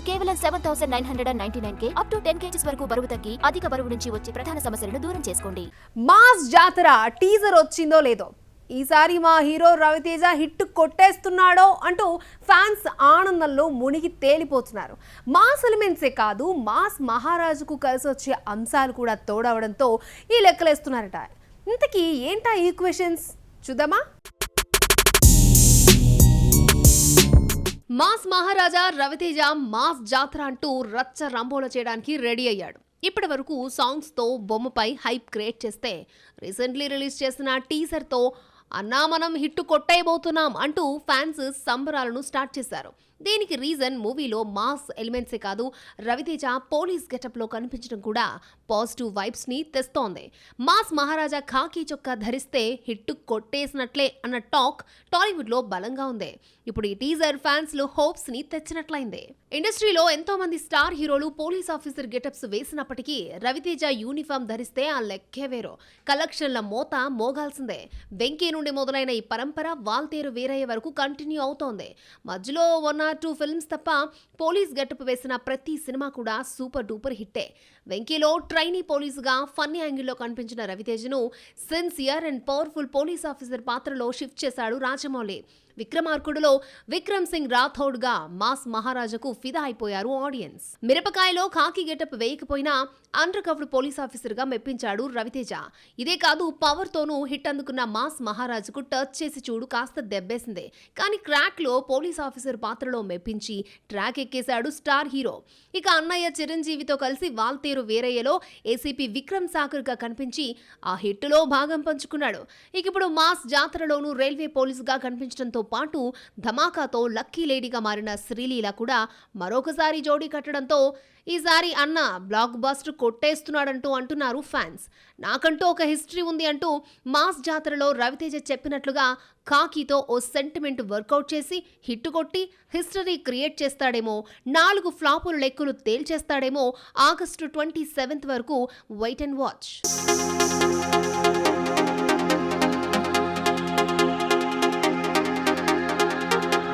కేవలం 7,999K up to 10 kgs వరకు బరువు తగ్గి అధిక బరువు నుంచి వచ్చే ప్రధాన సమస్యలను దూరం చేసుకోండి. మాస్ జాతర టీజర్ వచ్చిందో లేదో, ఈసారి మా హీరో రవితేజ హిట్ కొట్టేస్తున్నాడో అంటూ ఫ్యాన్స్ ఆనందంలో మునిగి తేలిపోతున్నారు. మాస్ ఎలిమెంట్సే కాదు, మాస్ మహారాజుకు కలిసి వచ్చే అంశాలు కూడా తోడవడంతో ఈ లెక్కలేస్తున్నారట. ఇంతకీ ఏంటా ఈక్వేషన్స్ చూద్దామా? మాస్ మహారాజా రవితేజ మాస్ జాతర అంటూ రచ్చ రంబోల చేయడానికి రెడీ అయ్యాడు. ఇప్పటి వరకు సాంగ్స్తో బొమ్మపై హైప్ క్రియేట్ చేస్తే రీసెంట్లీ రిలీజ్ చేసిన టీజర్తో అన్నా మనం హిట్ కొట్టేయబోతున్నాం అంటూ ఫ్యాన్స్ సంబరాలను స్టార్ట్ చేశారు. దీనికి రీజన్ మూవీలో మాస్ ఎలిమెంట్సే కాదు, రవితేజ పోలీస్ గెటప్లో కనిపించడం కూడా పాజిటివ్ వైబ్స్ ని తెస్తోంది. మాస్ మహారాజా ఖాకీ చొక్కా ధరిస్తే హిట్ కొట్టేసినట్లే అన్న టాక్ టాలీవుడ్ లో బలంగా ఉంది. ఇప్పుడు ఈ టీజర్ ఫ్యాన్స్ లో హోప్స్ ని తెచ్చినట్లయింది. ఇండస్ట్రీలో ఎంతో మంది స్టార్ హీరోలు పోలీస్ ఆఫీసర్ గెటప్స్ వేసినప్పటికీ రవితేజ యూనిఫామ్ ధరిస్తే ఆ లెక్కే వేరు. కలెక్షన్ల మోత మోగాల్సిందే. వెంకీ నుండి మొదలైన ఈ పరంపర వాల్తేరు వీరయ్య వరకు కంటిన్యూ అవుతోంది. మధ్యలో 1 or 2 ఫిల్మ్స్ తప్ప పోలీస్ గెటప్ వేసిన ప్రతి సినిమా కూడా సూపర్ డూపర్ హిట్టే. వెంకీలో ట్రైనీ పోలీసుగా ఫన్నీ యాంగిల్లో కనిపించిన రవితేజను sincere and powerful police officer పాత్రలో షిఫ్ట్ చేశాడు రాజమౌళి. విక్రమార్కుడులో విక్రమ్ సింగ్ రాథోడ్గా మాస్ మహారాజాకు ఫిదా అయిపోయారు ఆడియన్స్. మిరపకాయలో ఖాకీ గెటప్ వేయకపోయినా అండర్ కవర్డ్ పోలీస్ ఆఫీసర్ గా మెప్పించాడు రవితేజ. ఇదే కాదు, పవర్ తోనూ హిట్ అందుకున్న మాస్ మహారాజుకు టచ్ చేసి చూడు కాస్త దెబ్బేసింది. కానీ క్రాక్ లో పోలీస్ ఆఫీసర్ పాత్రలో మెప్పించి ట్రాక్ ఎక్కేశాడు స్టార్ హీరో. ఇక అన్నయ్య చిరంజీవితో కలిసి వాల్తేరు వీరయ్యలో ఏసీపీ విక్రమ్ సాకర్ గా కనిపించి ఆ హిట్ లో భాగం పంచుకున్నాడు. ఇక ఇప్పుడు మాస్ జాతరలోనూ రైల్వే పోలీసుగా కనిపించడంతో పాటు ధమాకాతో లక్కీ లేడీగా మారిన శ్రీలీల కూడా మరొకసారి జోడీ కట్టడంతో ఈసారి అన్న బ్లాక్ బస్టర్ కొట్టేస్తున్నాడంటూ అంటున్నారు ఫ్యాన్స్. నాకంటూ ఒక హిస్టరీ ఉంది అంటూ మాస్ జాతరలో రవితేజ చెప్పినట్లుగా ఖాకీతో ఓ సెంటిమెంట్ వర్కౌట్ చేసి హిట్ కొట్టి హిస్టరీ క్రియేట్ చేస్తాడేమో, 4 ఫ్లాపుల లెక్కలు తేల్చేస్తాడేమో. ఆగస్టు 27 వరకు వెయిట్ అండ్ వాచ్.